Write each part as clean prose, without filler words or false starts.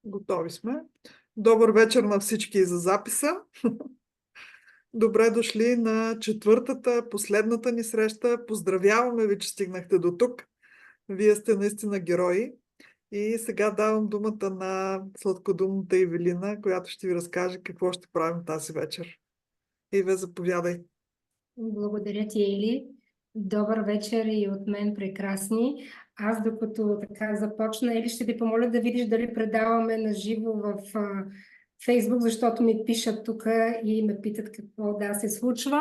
Готови сме. Добър вечер на всички за записа. Добре дошли на четвъртата, последната ни среща. Поздравяваме ви, че стигнахте до тук. Вие сте наистина герои. И сега давам думата на сладкодумната Ивелина, която ще ви разкаже какво ще правим тази вечер. Иве, заповядай. Благодаря ти, Ели. Добър вечер и от мен, прекрасни. Аз докато така започна, Ели, ще ти помоля да видиш дали предаваме на живо в Фейсбук, защото ми пишат тук и ме питат какво да се случва.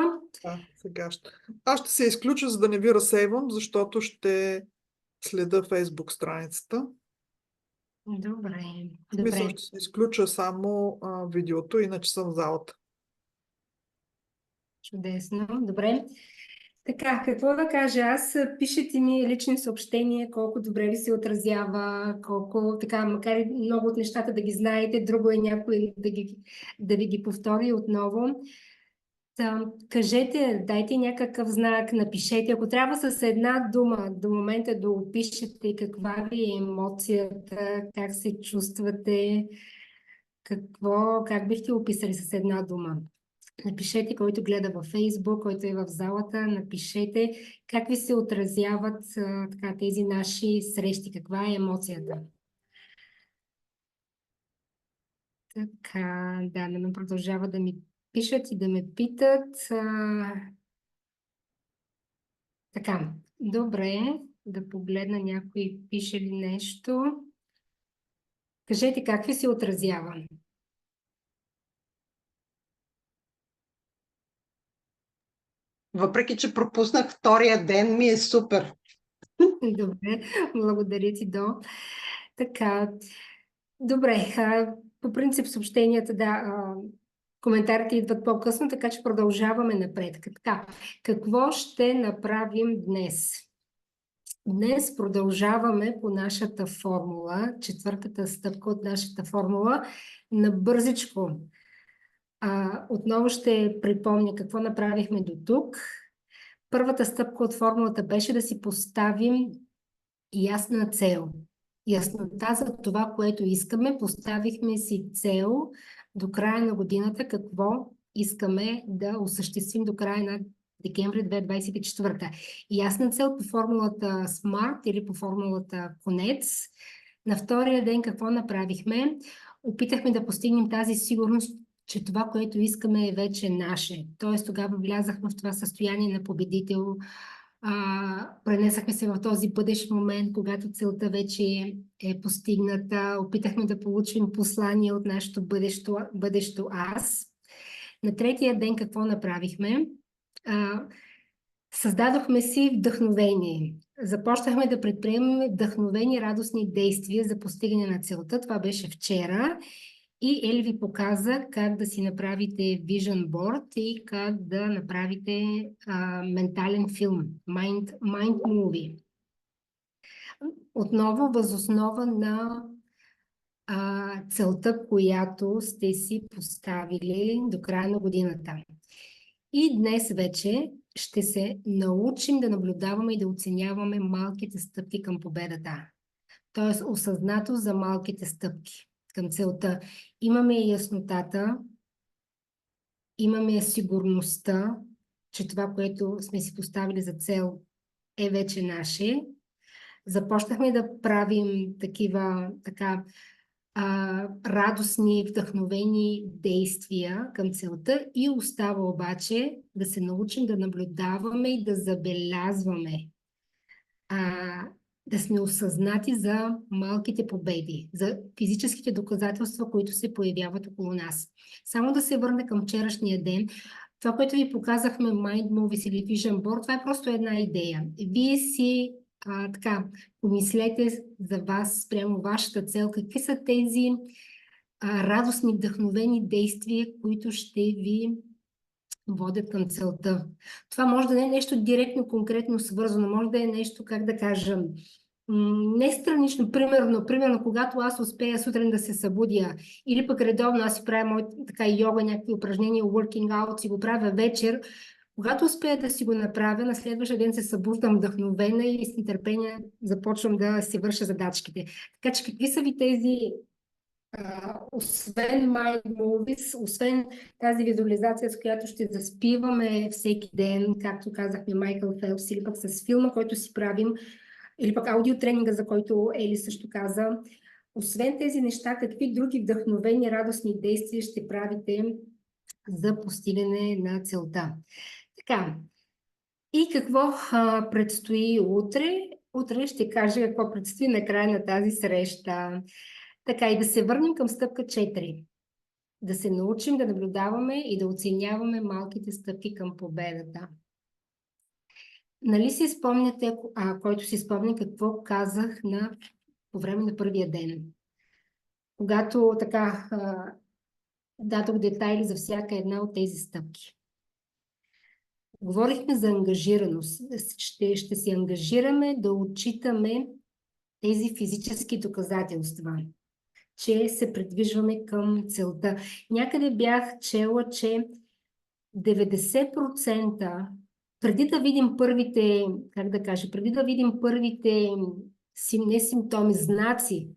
Сега ще. Аз ще се изключа, за да не ви разсейвам, защото ще следа Фейсбук страницата. Добре. В смисъл, ще се изключа само видеото, иначе съм в залата. Чудесно. Добре. Така, какво да кажа? Аз пишете ми лични съобщения, колко добре ви се отразява, колко така, макар и много от нещата да ги знаете, друго е някой да ви ги повтори отново. Кажете, дайте някакъв знак, напишете. Ако трябва с една дума до момента да опишете каква ви е емоцията, как се чувствате, как бихте описали с една дума. Напишете, който гледа във Фейсбук, който е в залата, напишете как ви се отразяват така, тези наши срещи, каква е емоцията. Така, да, не ме продължава да ми пишат и да ме питат. Така, добре, да погледна някой пише ли нещо. Кажете как ви се отразява. Въпреки че пропуснах втория ден, ми е супер. Добре, благодаря ти, До. Така, добре, по принцип съобщенията, да, коментарите идват по-късно, така че продължаваме напред. Така, какво ще направим днес? Днес продължаваме по нашата формула, четвъртата стъпка от нашата формула, набързичко. Отново ще припомня какво направихме до тук. Първата стъпка от формулата беше да си поставим ясна цел. Яснота за това, което искаме. Поставихме си цел до края на годината, какво искаме да осъществим до края на декември 2024. Ясна цел по формулата SMART или по формулата Конец. На втория ден какво направихме? Опитахме да постигнем тази сигурност, че това, което искаме, е вече наше. Тоест тогава влязахме в това състояние на победител, пренесахме се в този бъдещ момент, когато целта вече е постигната. Опитахме да получим послание от нашето бъдещо аз. На третия ден какво направихме? Създадохме си вдъхновение. Започнахме да предприемаме вдъхновени, радостни действия за постигане на целта. Това беше вчера. И Ели ви показа как да си направите Vision Board и как да направите ментален филм, Mind Movie. Отново възоснова на целта, която сте си поставили до края на годината. И днес вече ще се научим да наблюдаваме и да оценяваме малките стъпки към победата. Тоест осъзнато за малките стъпки към целта. Имаме яснотата, имаме сигурността, че това, което сме си поставили за цел, е вече наше. Започнахме да правим такива радостни, вдъхновени действия към целта и остава обаче да се научим да наблюдаваме и да забелязваме, да сме осъзнати за малките победи, за физическите доказателства, които се появяват около нас. Само да се върна към вчерашния ден. Това, което ви показахме, Mind Movies или Vision Board, това е просто една идея. Вие си помислете за вас, спрямо вашата цел, какви са тези радостни, вдъхновени действия, които ще ви водят към целта. Това може да не е нещо директно, конкретно свързано, може да е нещо, как да кажа, не странично, примерно, когато аз успея сутрин да се събудя или пък редовно аз си правя йога, някакви упражнения, working out, си го правя вечер, когато успея да си го направя, на следващия ден се събуждам вдъхновена и с нетърпение започвам да си върша задачките. Така че какви са ви тези освен Mind Movies, освен тази визуализация, с която ще заспиваме всеки ден, както казахме Майкъл Фелпс, или пък с филма, който си правим, или пък аудиотренинга, за който Ели също каза, освен тези неща, какви други вдъхновени, радостни действия ще правите за постигане на целта? Така, и какво предстои утре? Утре ще кажа какво предстои на края на тази среща. Така, и да се върнем към стъпка 4. Да се научим да наблюдаваме и да оценяваме малките стъпки към победата. Нали си спомняте, който си спомня какво казах по време на първия ден? Когато така дадох детайли за всяка една от тези стъпки. Говорихме за ангажираност. Ще се ангажираме да отчитаме тези физически доказателства, че се придвижваме към целта. Някъде бях чела, че 90% преди да видим първите, преди да видим първите не симптоми, знаци,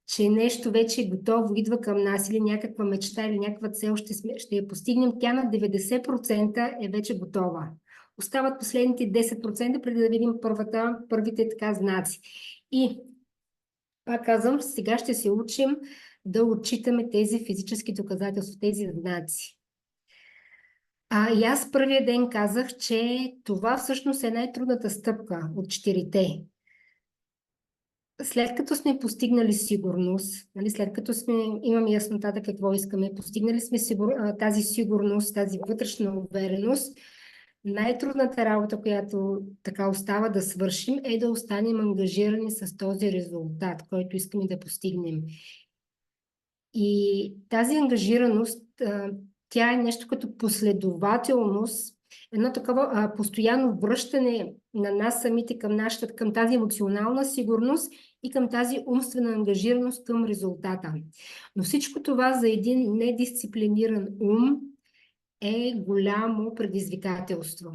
че нещо вече е готово, идва към нас или някаква мечта или някаква цел ще я постигнем, тя на 90% е вече готова. Остават последните 10% преди да видим първите така знаци. И пак казвам, сега ще се учим да отчитаме тези физически доказателства, тези знаци. И аз първия ден казах, че това всъщност е най-трудната стъпка от 4-те. След като сме постигнали сигурност, нали, след като имаме яснотата какво искаме, постигнали сме тази сигурност, тази вътрешна увереност, най-трудната работа, която така остава да свършим, е да останем ангажирани с този резултат, който искаме да постигнем. И тази ангажираност, тя е нещо като последователност, едно такова постоянно връщане на нас самите към тази емоционална сигурност и към тази умствена ангажираност към резултата. Но всичко това за един недисциплиниран ум е голямо предизвикателство.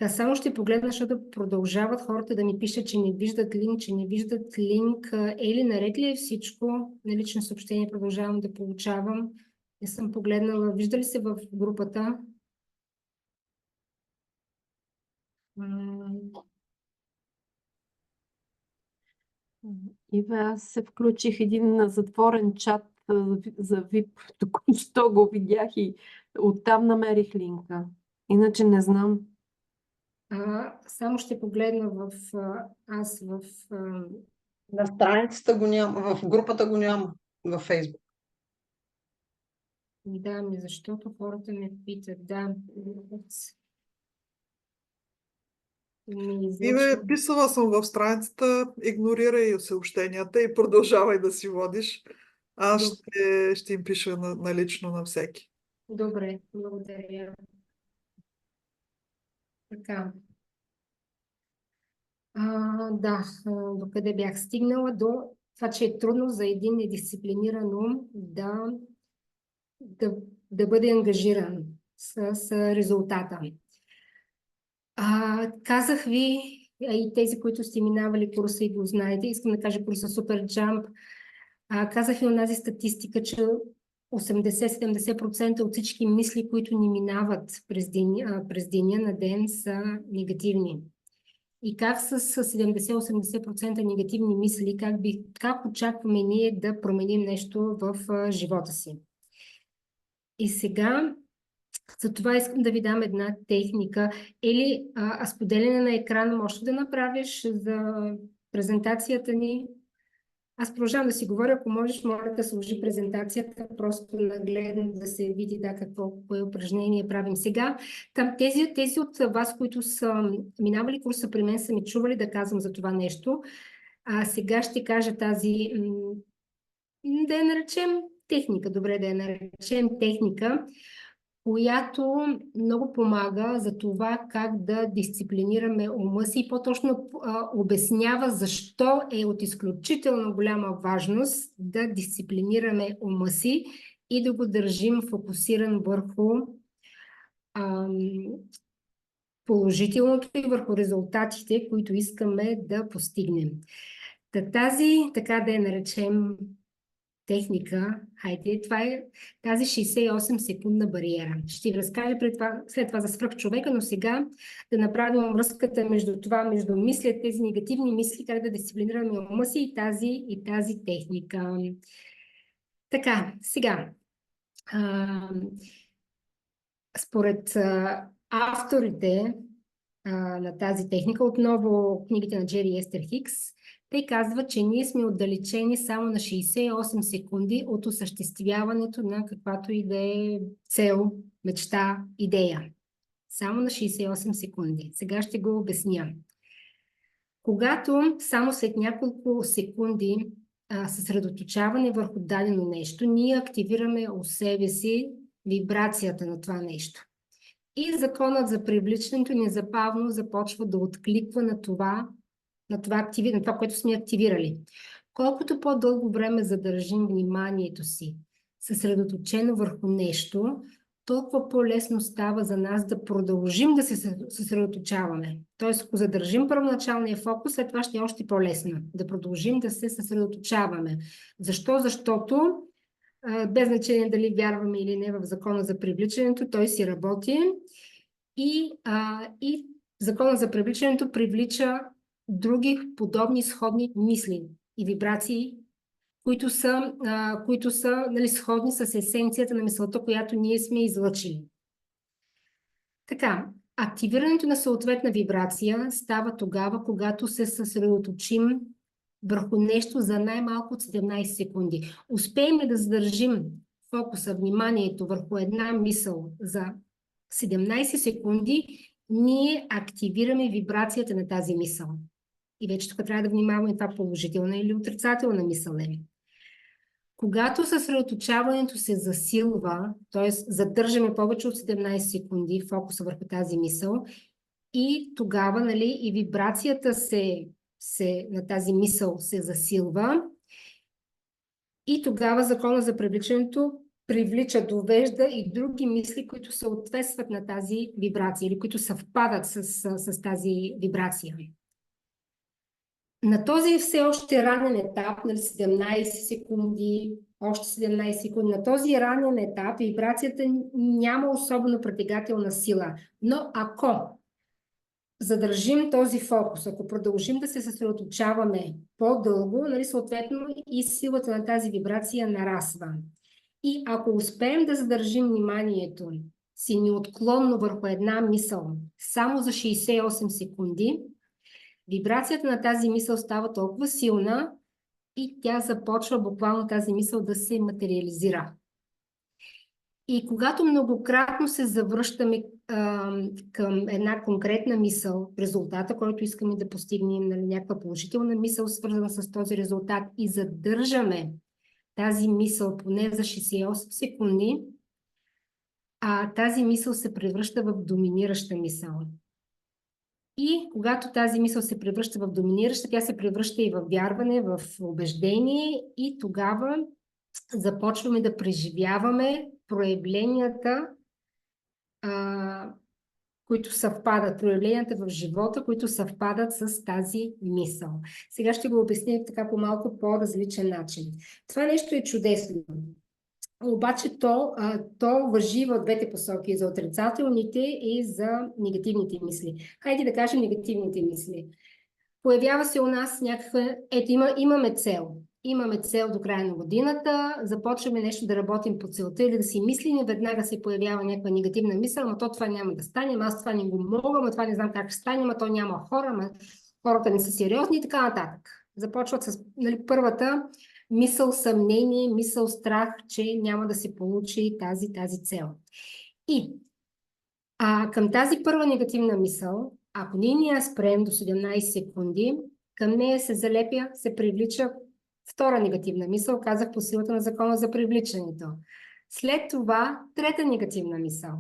Само ще погледна, защото продължават хората да ми пишат, че не виждат линк. Ели, наред ли е всичко? На лично съобщение продължавам да получавам. Не съм погледнала. Вижда ли се в групата? Ива, аз се включих един затворен чат за VIP. Току-що го видях и оттам намерих линка. Иначе не знам. Само ще погледна На страницата го няма, в групата го няма, във Фейсбук. Да, защото хората ме питат. Да. Иве, писала съм в страницата, игнорирай съобщенията и продължавай да си водиш. Аз ще им пиша налично на всеки. Добре, благодаря. Така. Да, докъде бях стигнала? До това, че е трудно за един недисциплиниран ум да бъде ангажиран с резултата. Казах ви, и тези, които сте минавали курса и го знаете, искам да кажа курса Super Jump, казах ви онази статистика, че 80-70% от всички мисли, които ни минават през деня на ден, са негативни. И как с 70-80% негативни мисли, как очакваме ние да променим нещо в живота си. И сега, за това искам да ви дам една техника. Или споделяне на екрана можеш да направиш за презентацията ни. Аз продължавам да си говоря, ако можеш, моля да сложи презентацията, просто нагледно да се види кое упражнение правим сега. Там тези от вас, които са минавали курса при мен, са ми чували да казвам за това нещо. Сега ще кажа тази, да я наречем техника, добре да я наречем техника, която много помага за това как да дисциплинираме ума си и по-точно обяснява защо е от изключително голяма важност да дисциплинираме ума си и да го държим фокусиран върху положителното и върху резултатите, които искаме да постигнем. Тази, така да я наречем, техника, хайде, това е тази 68 секундна бариера. Ще ви разкажа след това за свръхчовека, но сега да направим връзката между това, между тези негативни мисли, как да дисциплинираме ума си и тази техника. Така, сега, според авторите на тази техника, отново книгите на Джери и Естер Хикс, те казват, че ние сме отдалечени само на 68 секунди от осъществяването на каквато и да е цел, мечта, идея. Само на 68 секунди. Сега ще го обясня. Когато само след няколко секунди съсредоточаване върху дадено нещо, ние активираме у себе си вибрацията на това нещо. И законът за привличането незабавно започва да откликва на това, което сме активирали. Колкото по-дълго време задържим вниманието си съсредоточено върху нещо, толкова по-лесно става за нас да продължим да се съсредоточаваме. Тоест, ако задържим първоначалния фокус, след това ще е още по-лесно да продължим да се съсредоточаваме. Защо? Защото без значение дали вярваме или не в закона за привличането, той си работи и закона за привличането привлича други подобни сходни мисли и вибрации, които са сходни с есенцията на мисълта, която ние сме излъчили. Така, активирането на съответна вибрация става тогава, когато се съсредоточим върху нещо за най-малко от 17 секунди. Успеем ли да задържим фокуса, вниманието върху една мисъл за 17 секунди, ние активираме вибрацията на тази мисъл. И вече тук трябва да внимаваме това положителна или отрицателна мисъл е. Когато съсредоточаването се засилва, т.е. задържаме повече от 17 секунди фокуса върху тази мисъл, и тогава и вибрацията на тази мисъл се засилва, и тогава закона за привличането привлича, довежда и други мисли, които съответстват на тази вибрация или които съвпадат с тази вибрация. На този все още ранен етап, 17 секунди, още 17 секунди, на този ранен етап вибрацията няма особено притегателна сила. Но ако задържим този фокус, ако продължим да се съсредоточаваме по-дълго, съответно и силата на тази вибрация нарасва. И ако успеем да задържим вниманието си неотклонно върху една мисъл само за 68 секунди, вибрацията на тази мисъл става толкова силна и тя започва буквално тази мисъл да се материализира. И когато многократно се завръщаме към една конкретна мисъл, резултата, който искаме да постигнем, някаква положителна мисъл, свързана с този резултат, и задържаме тази мисъл поне за 68 секунди, тази мисъл се превръща в доминираща мисъл. И когато тази мисъл се превръща в доминираща, тя се превръща и в вярване, в убеждение, и тогава започваме да преживяваме проявленията, които съвпадат, проявленията в живота, които съвпадат с тази мисъл. Сега ще го обясня така по малко по-различен начин. Това нещо е чудесно. Обаче то важи в двете посоки, за отрицателните и за негативните мисли. Хайде да кажем негативните мисли. Появява се у нас някаква... имаме цел. Имаме цел до края на годината, започваме нещо да работим по целта или да си мислим, и веднага се появява някаква негативна мисъл, но това няма да стане, аз това не го мога, това не знам как ще стане, то няма хора, хората не са сериозни и така нататък. Започват с първата мисъл съмнение, мисъл страх, че няма да се получи тази цел. И към тази първа негативна мисъл, ако ние я спрем до 17 секунди, към нея се залепя, се привлича втора негативна мисъл, казах по силата на закона за привличането. След това трета негативна мисъл.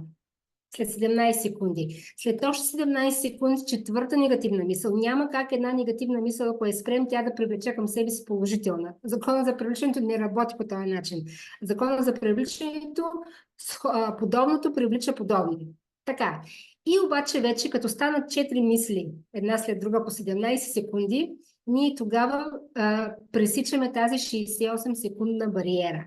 След 17 секунди. След още 17 секунди четвърта негативна мисъл. Няма как една негативна мисъл, ако я спрем, тя да привлече към себе си положителна. Законът за привличането не работи по този начин. Законът за привличането, подобното привлича подобно. Така. И обаче вече, като станат 4 мисли, една след друга по 17 секунди, ние тогава пресичаме тази 68 секундна бариера.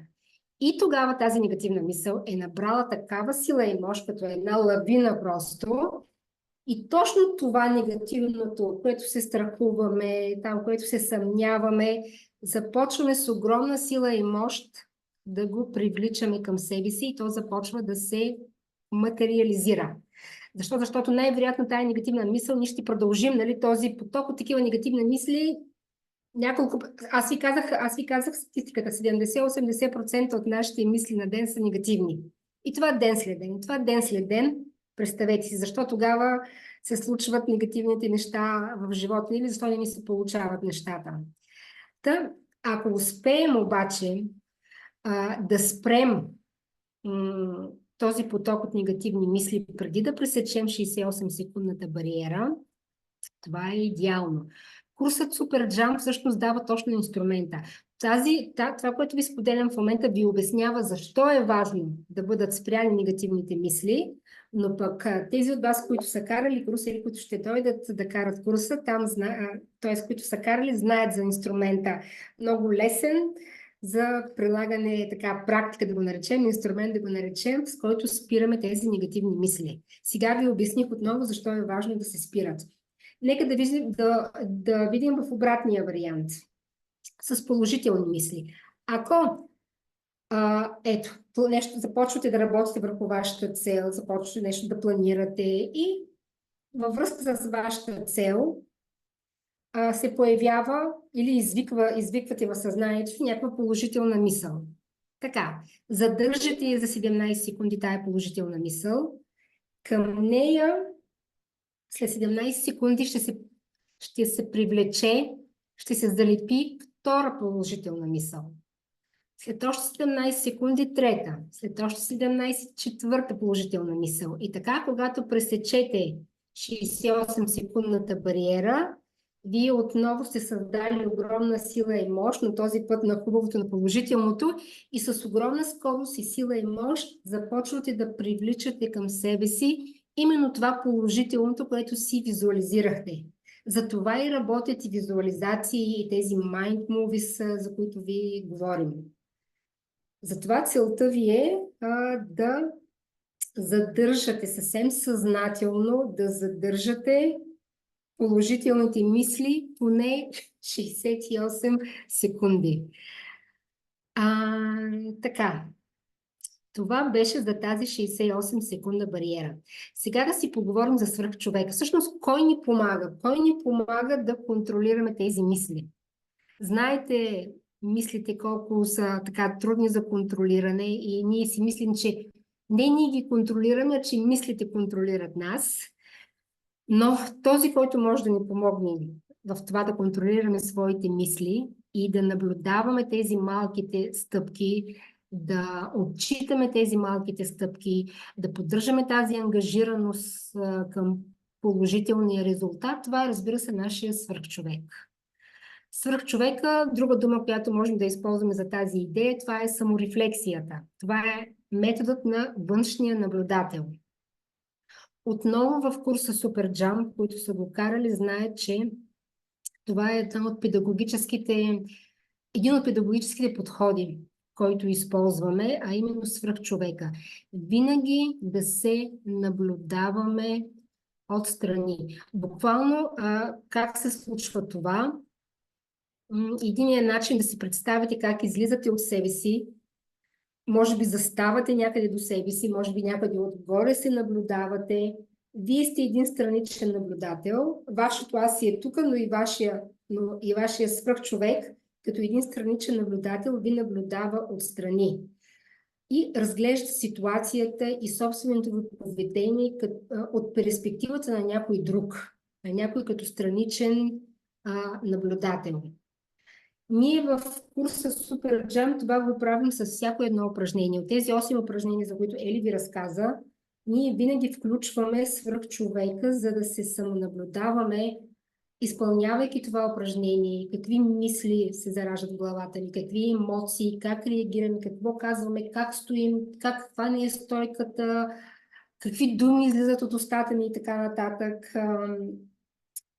И тогава тази негативна мисъл е набрала такава сила и мощ, като една лавина просто. И точно това негативното, от което се страхуваме, там, което се съмняваме, започваме с огромна сила и мощ да го привличаме към себе си и то започва да се материализира. Защо? Защото най-вероятно тая негативна мисъл, ние ще продължим, нали, този поток от такива негативни мисли. Аз ви казах статистиката, 70-80% от нашите мисли на ден са негативни. И това ден след ден, и това ден след ден, представете си, защо тогава се случват негативните неща в живота ни или защо не ни се получават нещата. Та, ако успеем обаче да спрем този поток от негативни мисли преди да пресечем 68-секундната бариера, това е идеално. Курсът Super Jump всъщност дава точно инструмента. Това, което ви споделям в момента, ви обяснява защо е важно да бъдат спряни негативните мисли, но пък тези от вас, които са карали курса или които ще дойдат да карат курса, т.е. които са карали, знаят за инструмента. Много лесен за прилагане, така, практика да го наречем, инструмент да го наречем, с който спираме тези негативни мисли. Сега ви обясних отново защо е важно да се спират. Нека да видим в обратния вариант, с положителни мисли. Ако започвате да работите върху вашата цел, започвате нещо да планирате и във връзка с вашата цел се появява или извиквате в съзнанието някаква положителна мисъл. Така, задържате я за 17 секунди тая положителна мисъл. Към нея след 17 секунди ще се привлече, ще се залепи втора положителна мисъл. След още 17 секунди трета, след още 17 четвърта положителна мисъл. И така, когато пресечете 68-секундната бариера, вие отново сте създали огромна сила и мощ, но този път на хубавото, на положителното, и с огромна скорост и сила и мощ започвате да привличате към себе си именно това положителното, което си визуализирахте. Затова и работят и визуализации, и тези mind movies, за които ви говорим. Затова целта ви е да задържате съвсем съзнателно, да задържате положителните мисли поне 68 секунди. Така. Това беше за тази 68 секунда бариера. Сега да си поговорим за свръхчовека. Всъщност, кой ни помага? Кой ни помага да контролираме тези мисли? Знаете, мислите колко са така трудни за контролиране и ние си мислим, че не ние ги контролираме, а че мислите контролират нас. Но този, който може да ни помогне в това да контролираме своите мисли и да наблюдаваме тези малките стъпки, да отчитаме тези малките стъпки, да поддържаме тази ангажираност към положителния резултат, това е, разбира се, нашия свръхчовек. Свръхчовека, друга дума, която можем да използваме за тази идея, това е саморефлексията. Това е методът на външния наблюдател. Отново в курса Super Jump, които са го карали, знаят, че това е един от педагогическите подходи, който използваме, а именно свръхчовека. Винаги да се наблюдаваме отстрани. Буквално как се случва това? Единият начин да си представите как излизате от себе си, може би заставате някъде до себе си, може би някъде отгоре се наблюдавате. Вие сте един страничен наблюдател. Вашето аз си е тук, но и вашия свръхчовек, като един страничен наблюдател, ви наблюдава отстрани. И разглежда ситуацията и собственото ви поведение от перспективата на някой друг, на някой като страничен наблюдател. Ние в курса Super Jump това го правим с всяко едно упражнение. От тези 8 упражнения, за които Ели ви разказа, ние винаги включваме свръхчовека, за да се самонаблюдаваме, изпълнявайки това упражнение, какви мисли се зараждат в главата ни, какви емоции, как реагираме, какво казваме, как стоим, каква ни е стойката, какви думи излизат от устата ми и така нататък.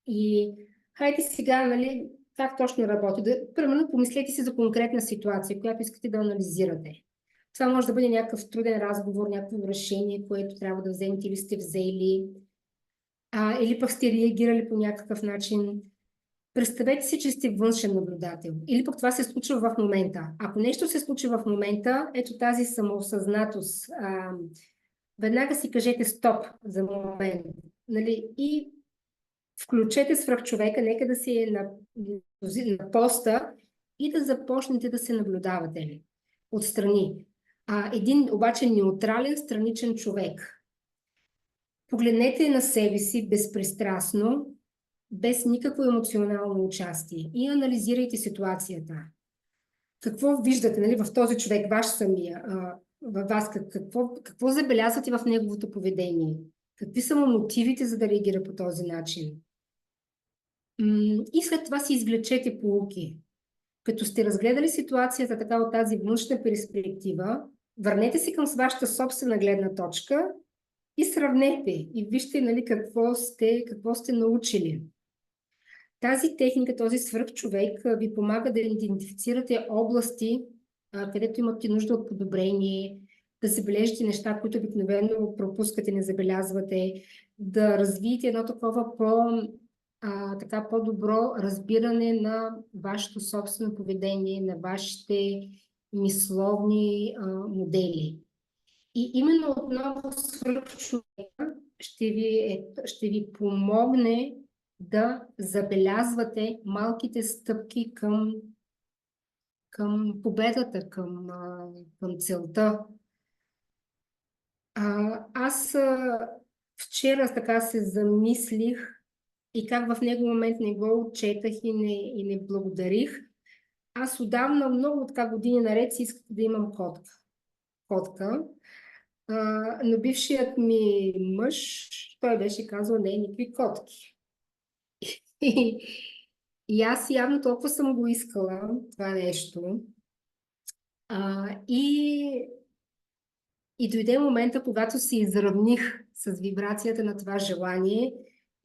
И хайде сега, нали, как точно работи. Примерно, помислете си за конкретна ситуация, която искате да анализирате. Това може да бъде някакъв труден разговор, някакво решение, което трябва да вземете или сте взели, или пък сте реагирали по някакъв начин. Представете си, че сте външен наблюдател. Или пък това се случва в момента. Ако нещо се случи в момента, ето тази самоосъзнатост. Веднага си кажете стоп за момент. Нали? И включете свръхчовека, нека да си е на поста и да започнете да се наблюдавате отстрани. Един обаче неутрален страничен човек. Погледнете на себе си безпристрастно, без никакво емоционално участие и анализирайте ситуацията. Какво виждате, нали, в този човек, ваш самия, във вас, какво забелязвате в неговото поведение? Какви са му мотивите, за да реагира по този начин? И след това си извлечете поуки. Като сте разгледали ситуацията така от тази външна перспектива, върнете се към вашата собствена гледна точка и сравнете и вижте, нали, какво сте научили. Тази техника, този свръхчовек ви помага да идентифицирате области, където имате нужда от подобрение, да забележите неща, които обикновено пропускате, не забелязвате, да развиете едно такова по-добро разбиране на вашето собствено поведение, на вашите мисловни модели. И именно отново свръхчовека ще ви помогне да забелязвате малките стъпки към победата, към целта. Аз вчера така се замислих и как в него момент не го отчетах и не благодарих. Аз отдавна, много така години наред си исках да имам котка. Но бившият ми мъж, той беше казал, не, никакви котки. И аз явно толкова съм го искала, това нещо. И дойде момента, когато се изравних с вибрацията на това желание.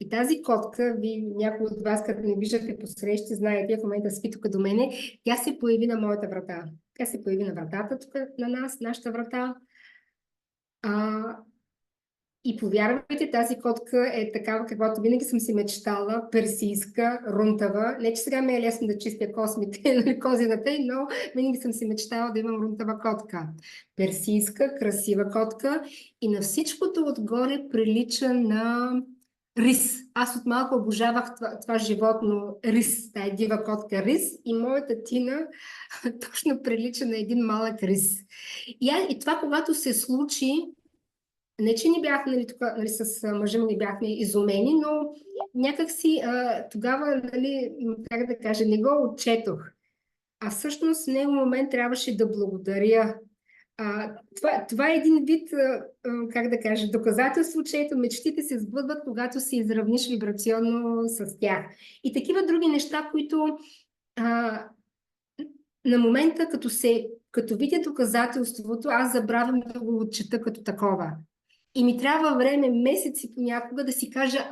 И тази котка, някои от вас, като не виждате по срещи, знаете, в момента спи тук до мене, тя се появи на моята врата. Тя се появи на вратата тук на нас, нашата врата. И повярвайте, тази котка е такава, каквато винаги съм си мечтала, персийска, рунтава. Не, че сега ми е лесно да чистя космите, козината, но винаги съм си мечтала да имам рунтава котка. Персийска, красива котка и на всичкото отгоре прилича на рис. Аз от малко обожавах това животно рис, тая дива котка рис и моята Тина точно прилича на един малък рис. И това, когато се случи, не, че не бяхме, нали, тук, нали, с мъжа ми не бяхме изумени, но някак си тогава, нали, как да кажа, не го отчетох. А всъщност в него момент трябваше да благодаря. Това е един вид, как да кажа, доказателство, че ето мечтите се сбъдват, когато се изравниш вибрационно с тях. И такива други неща, които на момента, като видя доказателството, аз забравям да го отчета като такова. И ми трябва време, месеци понякога да си кажа,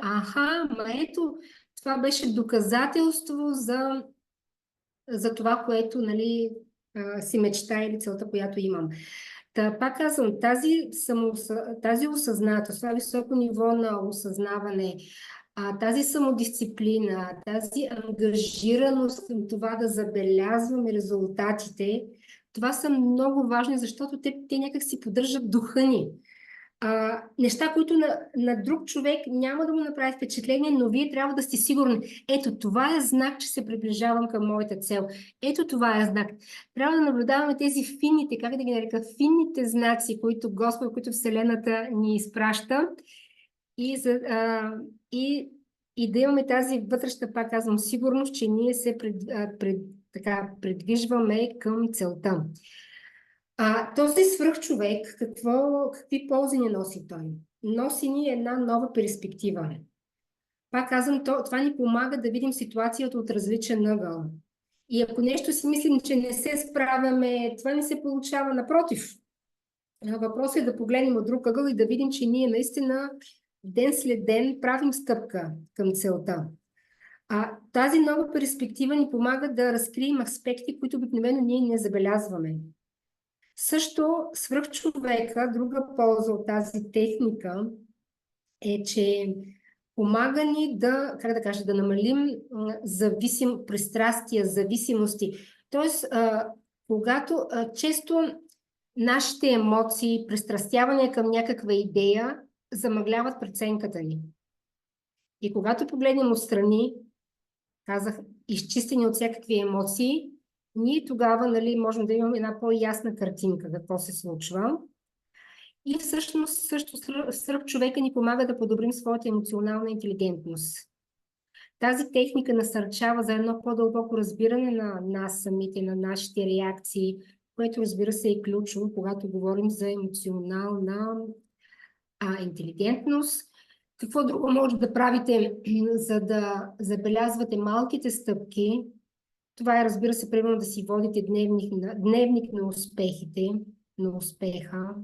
ето, това беше доказателство за това, което, нали, си мечта или целта, която имам. Пак казвам, тази осъзнатост, това високо ниво на осъзнаване, тази самодисциплина, тази ангажираност към това да забелязваме резултатите, това са много важни, защото те някак си поддържат духа ни. Неща, които на друг човек няма да му направи впечатление, но вие трябва да сте сигурни. Ето, това е знак, че се приближавам към моята цел. Ето, това е знак. Трябва да наблюдаваме тези финните, как да ги нарека, финните знаци, които Господ, които Вселената ни изпраща и да имаме тази вътрешна, пак казвам, сигурност, че ние се предвижваме към целта. Този свръхчовек, какви ползи ни носи той? Носи ни една нова перспектива. Пак казвам, това ни помага да видим ситуацията от различен ъгъл. И ако нещо си мислим, че не се справяме, това не се получава, напротив. Въпросът е да погледнем от друг ъгъл и да видим, че ние наистина ден след ден правим стъпка към целта. Тази нова перспектива ни помага да разкрием аспекти, които обикновено ние не забелязваме. Също свръхчовека, друга полза от тази техника е, че помага ни да, как да кажа, да намалим пристрастия, зависимости. Тоест, когато често нашите емоции, пристрастявания към някаква идея замъгляват преценката ни. И когато погледнем отстрани, казах, изчистени от всякакви емоции, ние тогава, нали, можем да имаме една по-ясна картинка какво се случва. И всъщност също свръхчовека ни помага да подобрим своята емоционална интелигентност. Тази техника насърчава за едно по-дълбоко разбиране на нас самите, на нашите реакции, което разбира се е ключово, когато говорим за емоционална интелигентност. Какво друго може да правите, за да забелязвате малките стъпки? Това е, разбира се, примерно да си водите дневник на успехите, на успеха,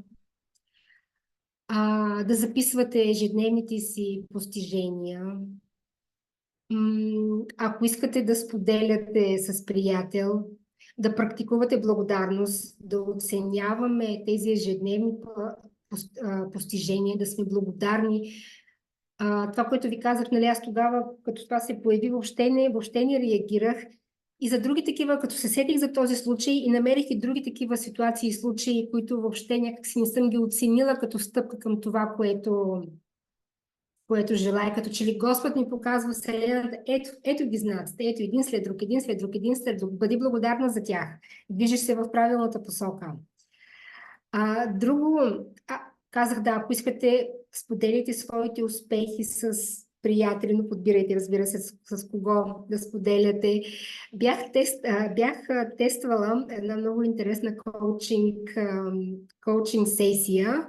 да записвате ежедневните си постижения. Ако искате да споделяте с приятел, да практикувате благодарност, да оценяваме тези ежедневни постижения, да сме благодарни. Това, което ви казах, нали, аз тогава, като това се появи, въобще не реагирах. И за други такива, като се сетих за този случай и намерих и други такива ситуации и случаи, които въобще някакси не съм ги оценила като стъпка към това, което желая, като че ли Господ ми показва Вселената, ето ги знаците, ето един след друг, един след друг, един след друг. Бъди благодарна за тях. Движиш се в правилната посока. Друго, казах, да, ако искате, споделите своите успехи с приятели, но подбирайте, разбира се, с кого да споделяте. Бях тествала една много интересна коучинг сесия.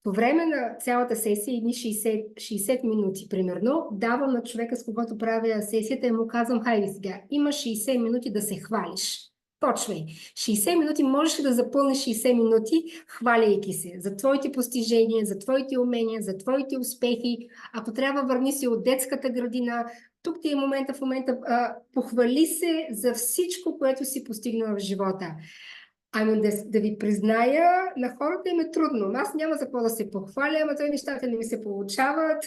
По време на цялата сесия, едни 60 минути, примерно, давам на човека, с когото правя сесията и му казвам, хайде сега, има 60 минути да се хвалиш. Почвай. 60 минути можеш ли да запълниш 60 минути, хваляйки се за твоите постижения, за твоите умения, за твоите успехи. Ако трябва, върни се от детската градина. Тук ти е момента, похвали се за всичко, което си постигнала в живота. Ами да ви призная, на хората им е трудно. Аз няма за какво да се похваля, ама тези нещата не ми се получават.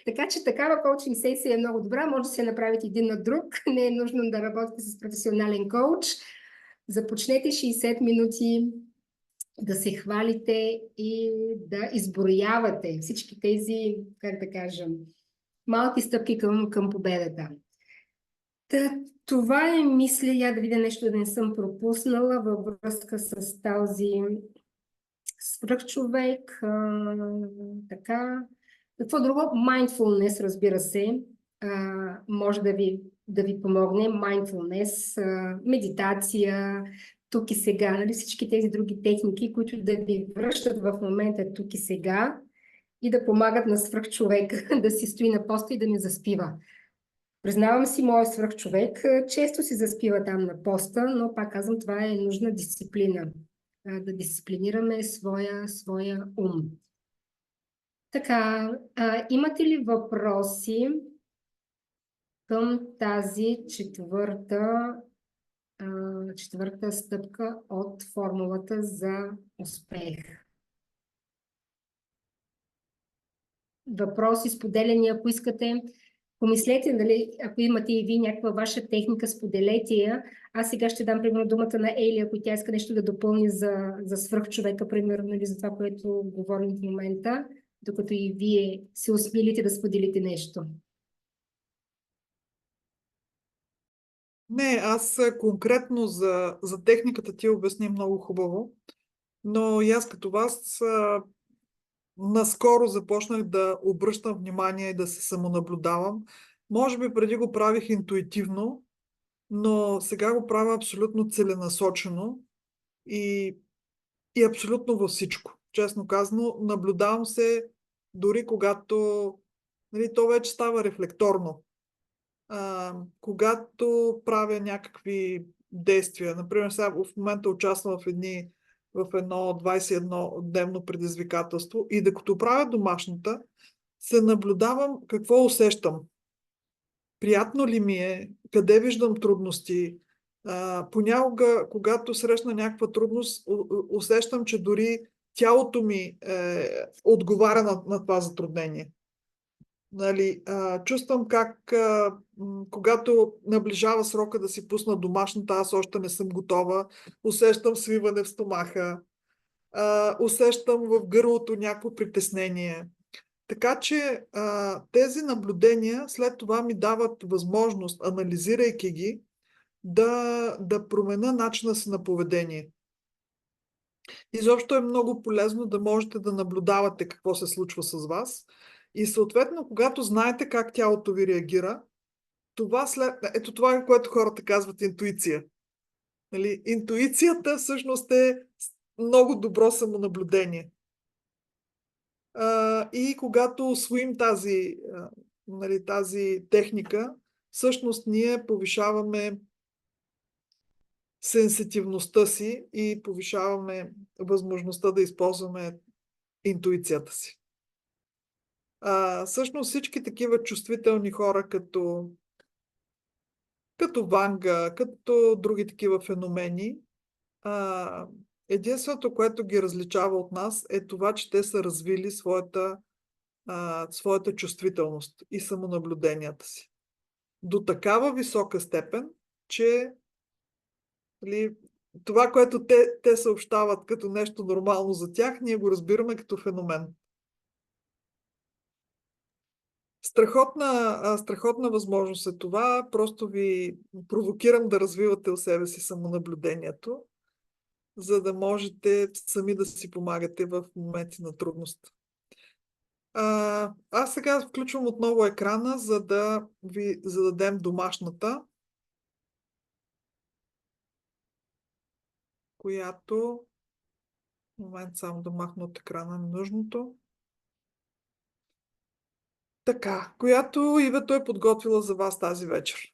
Така че такава коучинг сесия е много добра. Може да се направите един на друг. Не е нужно да работите с професионален коуч. Започнете 60 минути да се хвалите и да изброявате всички тези, как да кажем, малки стъпки към победата. Това е, мисля, я да видя нещо да не съм пропуснала във връзка с този свръхчовек. Така. Какво друго? Mindfulness, разбира се, може да ви помогне. Mindfulness, медитация, тук и сега, нали, всички тези други техники, които да ви връщат в момента тук и сега и да помагат на свръхчовека да си стои на поста и да не заспива. Признавам си, моят свръхчовек често си заспива там на поста, но пак казвам, това е нужна дисциплина. Да дисциплинираме своя ум. Така, имате ли въпроси към тази четвърта стъпка от формулата за успех? Въпроси, споделяни, ако искате. Помислете, нали, ако имате и ви някаква ваша техника, споделете я. Аз сега ще дам, примерно, думата на Ели, ако тя иска нещо да допълни за свръхчовека, примерно, нали, за това, което говорим в момента, докато и вие се осмелите да споделите нещо. Не, аз конкретно за техниката ти обясни много хубаво, но и аз като вас наскоро започнах да обръщам внимание и да се самонаблюдавам. Може би преди го правих интуитивно, но сега го правя абсолютно целенасочено и абсолютно във всичко. Честно казано, наблюдавам се дори когато, нали, то вече става рефлекторно. Когато правя някакви действия, например, сега в момента участвам в едни в едно 21-дневно предизвикателство и докато правя домашната, се наблюдавам какво усещам. Приятно ли ми е? Къде виждам трудности? Понякога, когато срещна някаква трудност, усещам, че дори тялото ми отговаря на това затруднение. Нали, чувствам как, когато наближава срока да си пусна домашната, аз още не съм готова. Усещам свиване в стомаха. Усещам в гърлото някакво притеснение. Така че тези наблюдения след това ми дават възможност, анализирайки ги, да променя начина си на поведение. Изобщо е много полезно да можете да наблюдавате какво се случва с вас и съответно, когато знаете как тялото ви реагира, ето това е, което хората казват интуиция. Нали? Интуицията всъщност е много добро самонаблюдение. И когато усвоим тази техника, всъщност ние повишаваме сенситивността си и повишаваме възможността да използваме интуицията си. Всъщност всички такива чувствителни хора, като Ванга, като други такива феномени, единственото, което ги различава от нас, е това, че те са развили своята чувствителност и самонаблюденията си. До такава висока степен, че това, което те съобщават като нещо нормално за тях, ние го разбираме като феномен. Страхотна възможност е това. Просто ви провокирам да развивате у себе си самонаблюдението, за да можете сами да си помагате в моменти на трудност. Аз сега включвам отново екрана, за да ви зададем домашната, която... Момент, само да махна от екрана ненужното. Така, която Ивето е подготвила за вас тази вечер.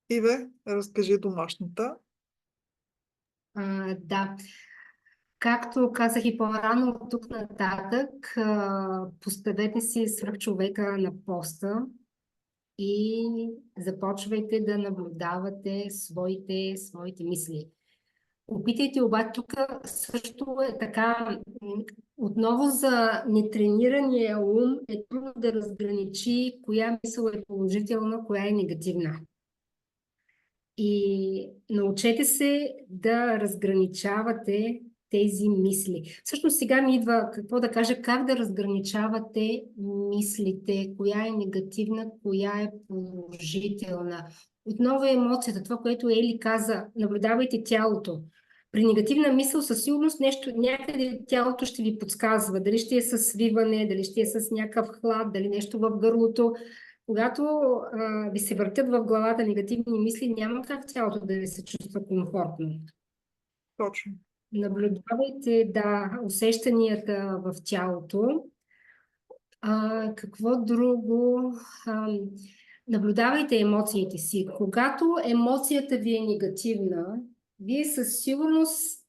Иве, разкажи домашната. Да. Както казах и по-рано, от тук нататък, поставете си свръхчовека на поста и започвайте да наблюдавате своите мисли. Опитайте обаче, тук също е така, отново за нетренирания ум е трудно да разграничи коя мисъл е положителна, коя е негативна. И научете се да разграничавате тези мисли. Всъщност сега ми идва какво да кажа, как да разграничавате мислите, коя е негативна, коя е положителна. Отново е емоцията, това, което Ели каза, наблюдавайте тялото. При негативна мисъл със сигурност нещо някъде тялото ще ви подсказва. Дали ще е със свиване, дали ще е с някакъв хлад, дали нещо в гърлото. Когато ви се въртят в главата негативни мисли, няма как тялото да ви се чувства комфортно. Точно. Наблюдавайте, усещанията в тялото. Какво друго? Наблюдавайте емоциите си. Когато емоцията ви е негативна, вие със сигурност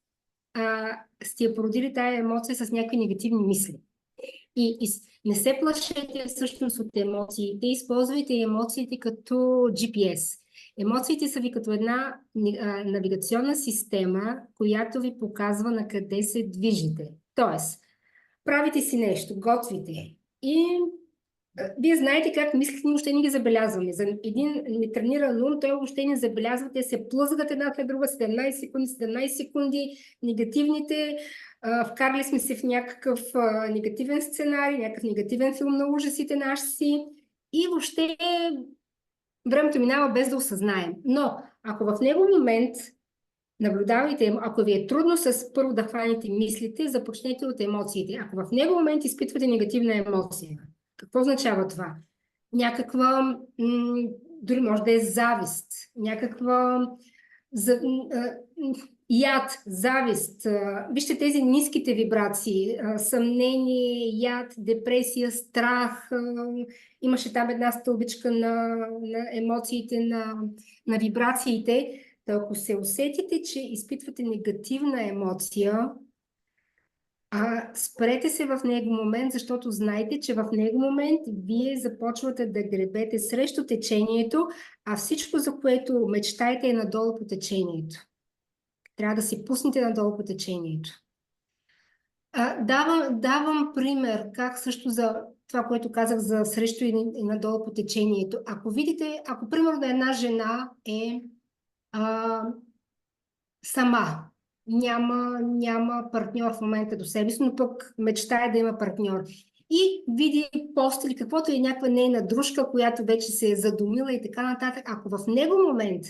сте я породили тая емоция с някакви негативни мисли. И не се плашете всъщност от емоциите, използвайте емоциите като GPS. Емоциите са ви като една навигационна система, която ви показва на къде се движите. Тоест, правите си нещо, готвите и вие знаете как мислите, ние въобще не ги забелязваме. За един нетрениран ум, той въобще не забелязва, те се плъзгат една след друга 17 секунди, негативните, вкарали сме се в някакъв негативен сценарий, някакъв негативен филм на ужасите наши и въобще времето минава без да осъзнаем. Но ако в него момент наблюдавайте, ако ви е трудно с първо да хванете мислите, започнете от емоциите. Ако в него момент изпитвате негативна емоция, какво означава това? Някаква, дори може да е завист, някаква яд, завист. Вижте тези ниските вибрации, съмнение, яд, депресия, страх. Имаше там една стълбичка на емоциите, на вибрациите. Та ако се усетите, че изпитвате негативна емоция, спрете се в него момент, защото знайте, че в него момент вие започвате да гребете срещу течението, а всичко, за което мечтаете, е надолу по течението. Трябва да се пуснете надолу по течението. Давам пример, как също за това, което казах за срещу и надолу по течението. Ако видите, ако примерно една жена е сама, няма партньор в момента до себе си, но пък мечтае да има партньор. И види пост или каквото е някаква нейна дружка, която вече се е задумила и така нататък. Ако в него момент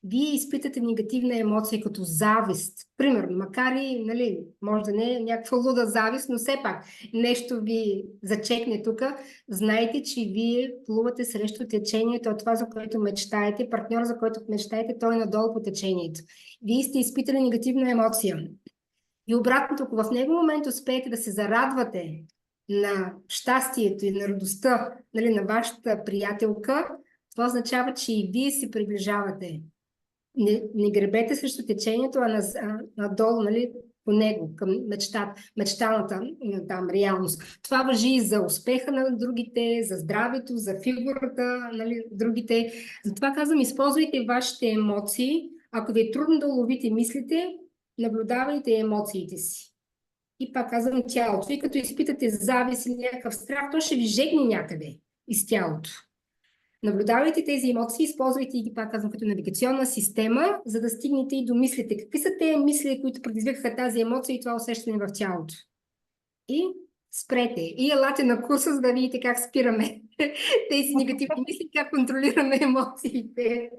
вие изпитате негативна емоция като завист, примерно, макар и, нали, може да не е някаква луда завист, но все пак нещо ви зачекне тук, знайте, че вие плувате срещу течението, а това, за което мечтаете, партньор, за който мечтаете, той е надолу по течението. Вие сте изпитали негативна емоция. И обратното, ако в него момент успеете да се зарадвате на щастието и на радостта, нали, на вашата приятелка, това означава, че и вие се приближавате. Не гребете срещу течението, надолу, нали, по него, към мечтаната там реалност. Това важи и за успеха на другите, за здравето, за фигурата, нали, другите. Затова казвам, използвайте вашите емоции. Ако ви е трудно да уловите мислите, наблюдавайте емоциите си. И пак казвам тялото. И като изпитате завист или някакъв страх, то ще ви жегне някъде из тялото. Наблюдавайте тези емоции, използвайте ги, пак казвам, като навигационна система, за да стигнете и до мислите. Какви са тези мисли, които предизвикаха тази емоция и това усещане в тялото? И спрете. И елате на курса, за да видите как спираме тези негативни мисли, как контролираме емоциите.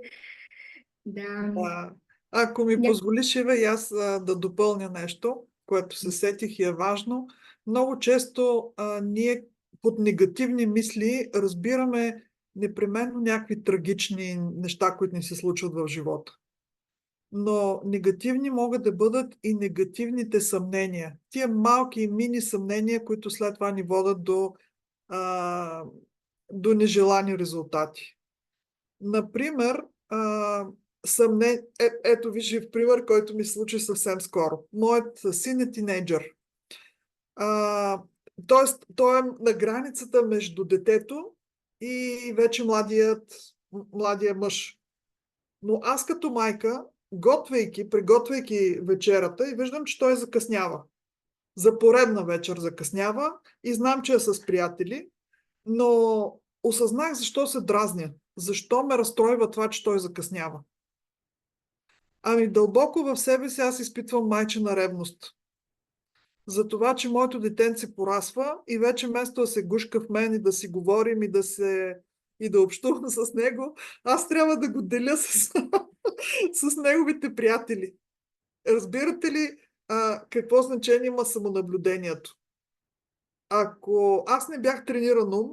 Да. Ако ми позволиш, Ива, и аз да допълня нещо, което се сетих и е важно. Много често ние под негативни мисли разбираме непременно някакви трагични неща, които ни се случват в живота. Но негативни могат да бъдат и негативните съмнения. Тия малки и мини съмнения, които след това ни водят до нежелани резултати. Например, ето ви жив пример, който ми се случи съвсем скоро. Моят син е тинейджър. Тоест, той е на границата между детето и вече младия мъж. Но аз като майка, приготвяйки вечерята, и виждам, че той закъснява. За поредна вечер закъснява и знам, че е с приятели, но осъзнах защо се дразня. Защо ме разстройва това, че той закъснява. Ами дълбоко в себе си аз изпитвам майчина ревност. За това, че моето детенце порасва и вече вместо да се гушка в мен и да си говорим и да общувам с него, аз трябва да го деля с неговите приятели. Разбирате ли какво значение има самонаблюдението? Ако аз не бях трениран ум,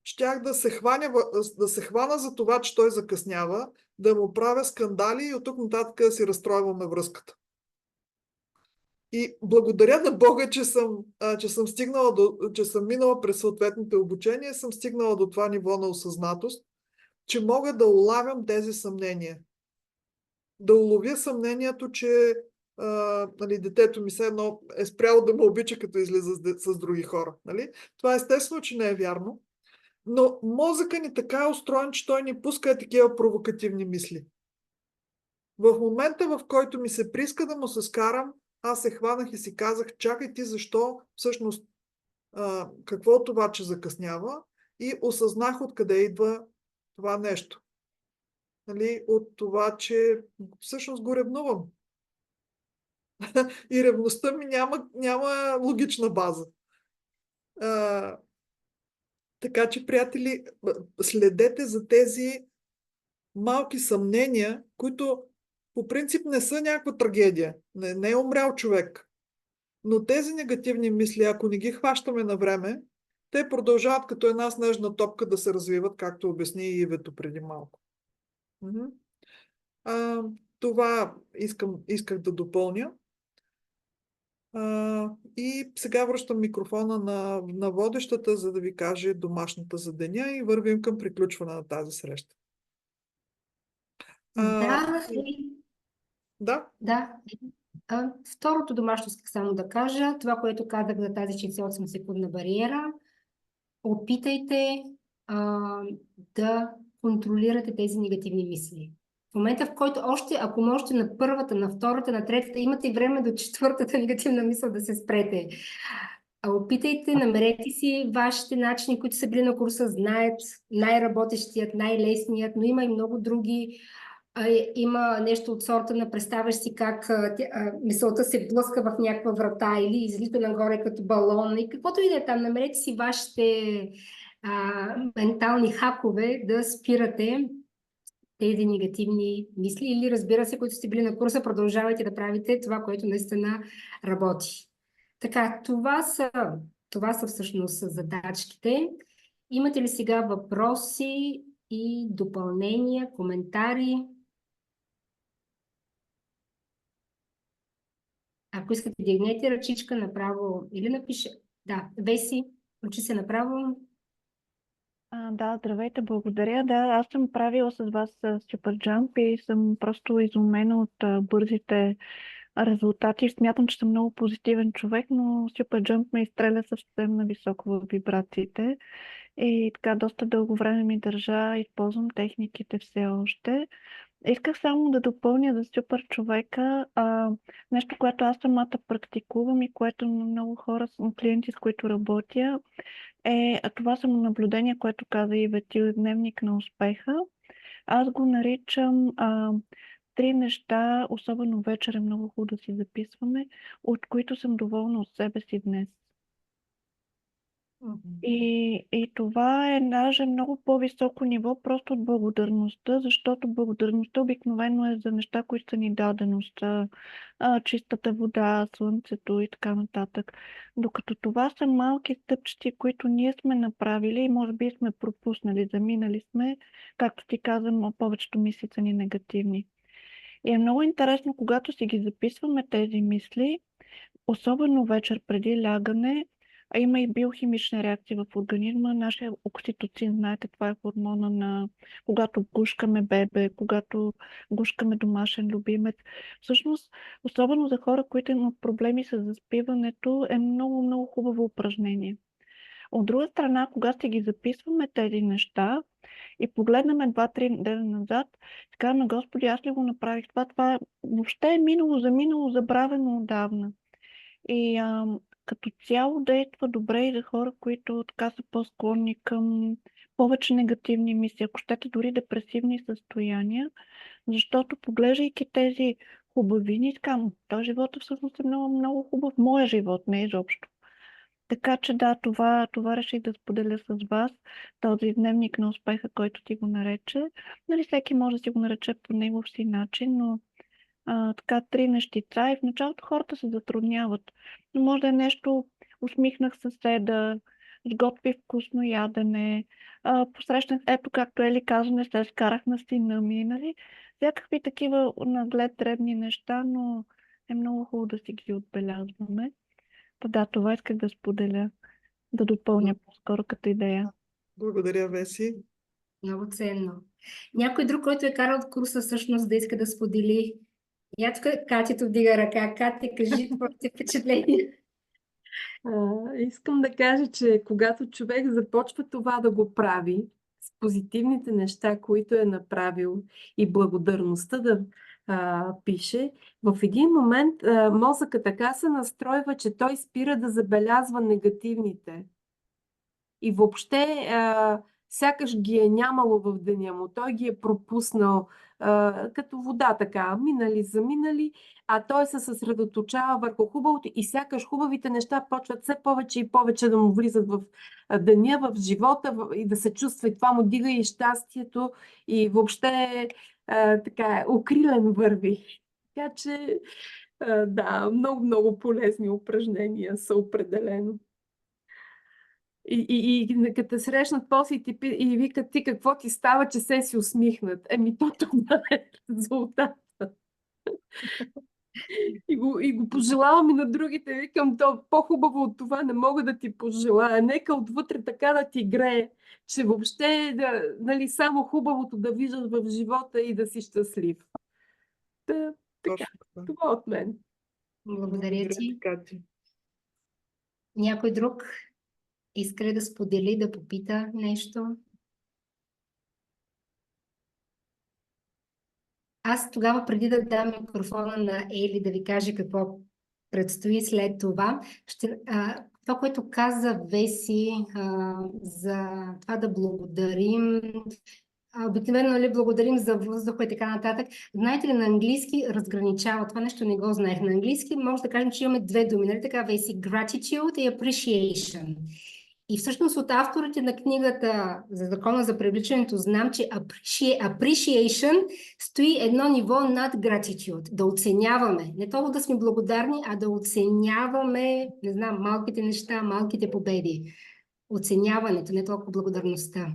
щях да се хвана за това, че той закъснява, да му правя скандали и от тук нататък да си разстройваме връзката. И благодаря на Бога, че съм стигнала че съм минала през съответните обучения, съм стигнала до това ниво на осъзнатост, че мога да улавям тези съмнения. Да уловя съмнението, че детето ми все едно е спряло да ме обича, като излиза с други хора. Нали? Това естествено, че не е вярно. Но мозъкът ни така е устроен, че той ни пуска такива провокативни мисли. В момента, в който ми се прииска да му се скарам, аз се хванах и си казах, чакай ти защо, всъщност, какво е това, че закъснява, и осъзнах откъде идва това нещо. Нали? От това, че всъщност го ревнувам. И ревността ми няма логична база. Така че, приятели, следете за тези малки съмнения, които по принцип не са някаква трагедия. Не е умрял човек. Но тези негативни мисли, ако не ги хващаме на време, те продължават като една снежна топка да се развиват, както обясни и Ивето преди малко. Това исках да допълня. И сега връщам микрофона на водещата, за да ви каже домашната за деня и вървим към приключване на тази среща. Да, Да. Да. Второто домашно исках само да кажа, това, което казах за тази 68 секундна бариера, опитайте да контролирате тези негативни мисли. В момента, в който още, ако можете на първата, на втората, на третата, имате време до четвъртата негативна мисъл да се спрете. Опитайте, намерете си вашите начини, които са били на курса, знаят най-работещият, най-лесният, но има и много други. Има нещо от сорта на представяш си как мисълта се блъска в някаква врата или излита нагоре като балон и каквото и да е там. Намерете си вашите ментални хакове да спирате тези негативни мисли или, разбира се, които сте били на курса, продължавайте да правите това, което наистина работи. Така, това са всъщност задачките. Имате ли сега въпроси и допълнения, коментари? Ако искате, дигнете ръчичка направо или напише. Да, Веси, учи се направо. Да, здравейте, благодаря. Да, аз съм правила с вас Superjump и съм просто изумена от бързите резултати. Смятам, че съм много позитивен човек, но Superjump ме изстреля съвсем на високо в вибрациите. И така доста дълго време ми държа, използвам техниките все още. Исках само да допълня за супер човека нещо, което аз самата практикувам и което много хора, клиенти, с които работя, това самонаблюдение, което каза и Ветил, дневник на успеха. Аз го наричам 3 неща, особено вечер е много хубаво да си записваме, от които съм доволна от себе си днес. И това е даже много по-високо ниво, просто от благодарността, защото благодарността обикновено е за неща, които са ни дадеността, чистата вода, слънцето и така нататък. Докато това са малки стъпчици, които ние сме направили и може би сме пропуснали, заминали сме, както ти казвам, повечето мисли са ни негативни. И е много интересно, когато си ги записваме тези мисли, особено вечер преди лягане, има и биохимична реакция в организма. Нашия окситоцин, знаете, това е хормона на когато гушкаме бебе, когато гушкаме домашен любимец. Всъщност, особено за хора, които имат проблеми с заспиването, е много, много хубаво упражнение. От друга страна, когато си ги записваме тези неща и погледнем 2-3 дена назад, казваме, Господи, аз ли го направих това въобще е минало, забравено отдавна. И като цяло действа добре и за хора, които така са по-склонни към повече негативни мисли, ако щете дори депресивни състояния, защото поглеждайки тези хубавини, искам, този живот всъщност е много, много хубав, моя живот, не изобщо. Така че да, това реших да споделя с вас, този дневник на успеха, който ти го нарече. Нали, всеки може да си го нарече по негов си начин, но така 3 нещица и в началото хората се затрудняват. Но може да е нещо, усмихнах съседа, сготвих вкусно ядене, посрещнах, ето както Ели каза, не се скарах на сина ми, нали? Всякакви такива наглед дребни неща, но е много хубаво да си ги отбелязваме. Да, това исках да споделя, да допълня по-скоро като идея. Благодаря, Веси. Много ценно. Някой друг, който е карал от курса, всъщност да иска да сподели. Я тук Катито вдига ръка. Кати, кажи твоите впечатления. Искам да кажа, че когато човек започва това да го прави, с позитивните неща, които е направил и благодарността да пише, в един момент мозъкът така се настройва, че той спира да забелязва негативните. И въобще сякаш ги е нямало в деня му. Той ги е пропуснал като вода така, минали, заминали, а той се съсредоточава върху хубавото и сякаш хубавите неща почват все повече и повече да му влизат в деня, в живота и да се чувства и това му дига и щастието и въобще така укрилен върви. Така че да, много полезни упражнения са определено. И като срещнат после и викат ти какво ти става, че се си усмихнат. То това е резултата. И го пожелавам и на другите. Викам, то по-хубаво от това не мога да ти пожелая. Нека отвътре така да ти грее, че въобще нали, само хубавото да виждаш в живота и да си щастлив. Точно така. Това от мен. Благодаря ти. Кати. Някой друг иска ли да сподели, да попита нещо? Аз тогава, преди да дам микрофона на Ели да ви каже какво предстои след това, това, което каза Веси за това да благодарим, обикновено ли благодарим за въздуха и така нататък. Знаете ли, на английски разграничава, това нещо не го знаех. На английски може да кажем, че имаме две думи, нали така, Веси? Gratitude и appreciation. И всъщност от авторите на книгата за закона за привличането знам, че appreciation стои едно ниво над gratitude. Да оценяваме. Не толкова да сме благодарни, а да оценяваме, не знам, малките неща, малките победи. Оценяването, не толкова благодарността.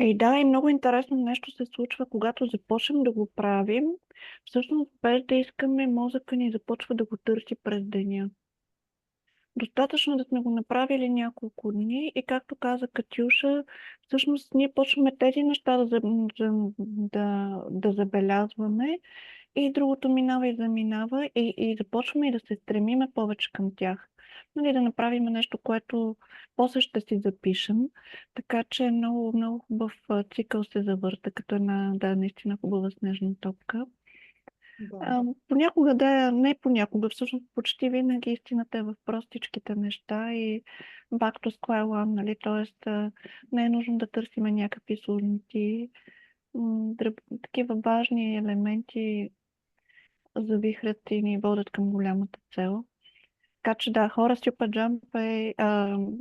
И да, и много интересно нещо се случва, когато започнем да го правим. Всъщност, без да искаме, мозъка ни започва да го търси през деня. Достатъчно да сме го направили няколко дни и както каза Катюша, всъщност ние почваме тези неща да забелязваме и другото минава и заминава и започваме и да се стремиме повече към тях. Нали, да направим нещо, което после ще си запишем. Така че много, много хубав цикъл се завърта, като една, да, наистина хубава снежна топка. Да. Понякога, да, не понякога, всъщност почти винаги истината е в простичките неща и back to square one, нали, т.е. не е нужно да търсиме някакви сложности. Такива важни елементи завихрят и ни водят към голямата цел. Така че да, хора, Super Jump е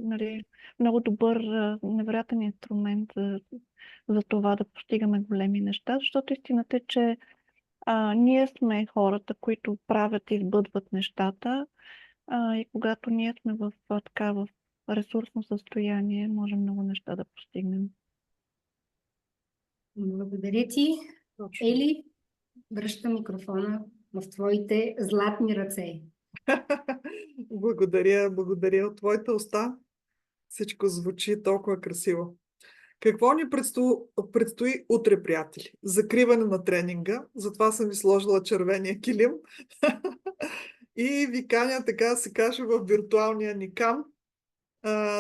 нали, много добър, невероятен инструмент за това да постигаме големи неща, защото истината е, че ние сме хората, които правят и сбъдват нещата и когато ние сме в ресурсно състояние, можем много неща да постигнем. Благодаря ти. Точно. Ели, връщам микрофона в твоите златни ръце. Благодаря от твоята уста. Всичко звучи толкова красиво. Какво ни предстои утре, приятели? Закриване на тренинга. Затова съм ви сложила червения килим. И ви каня, така да се каже, в виртуалния ни кам,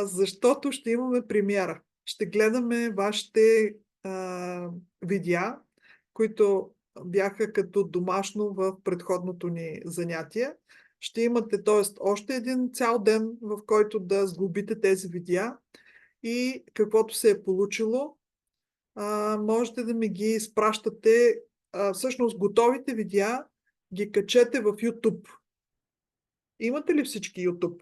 защото ще имаме премиера. Ще гледаме вашите видеа, които бяха като домашно в предходното ни занятие. Ще имате, т.е. още един цял ден, в който да сглобите тези видеа и каквото се е получило, можете да ми ги изпращате. Всъщност готовите видеа ги качете в YouTube. Имате ли всички YouTube?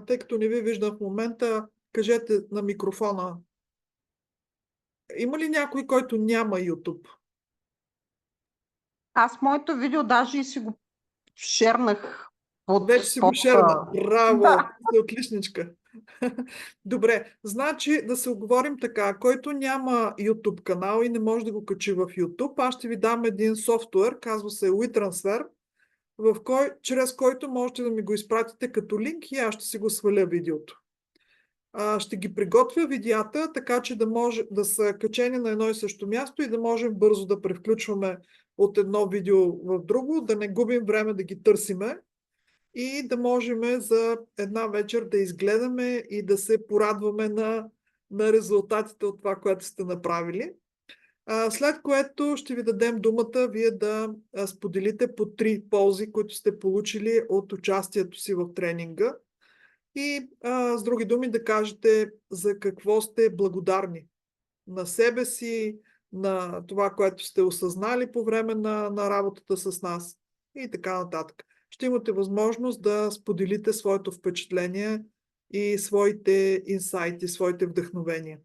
Тъй като не ви виждам в момента, кажете на микрофона. Има ли някой, който няма YouTube? Аз моето видео даже и си го шернах Вече си го шерна. Браво! Да. Си отличничка. Добре, значи да се оговорим така. Който няма YouTube канал и не може да го качи в YouTube, аз ще ви дам един софтуер, казва се WeTransfer, чрез който можете да ми го изпратите като линк и аз ще си го сваля видеото. Ще ги приготвя видеята, така че да може да са качени на едно и също място и да можем бързо да превключваме от едно видео в друго, да не губим време да ги търсиме и да можем за една вечер да изгледаме и да се порадваме на резултатите от това, което сте направили. След което ще ви дадем думата вие да споделите по 3 ползи, които сте получили от участието си в тренинга. И с други думи да кажете за какво сте благодарни на себе си, на това, което сте осъзнали по време на работата с нас и така нататък. Ще имате възможност да споделите своето впечатление и своите инсайти, своите вдъхновения.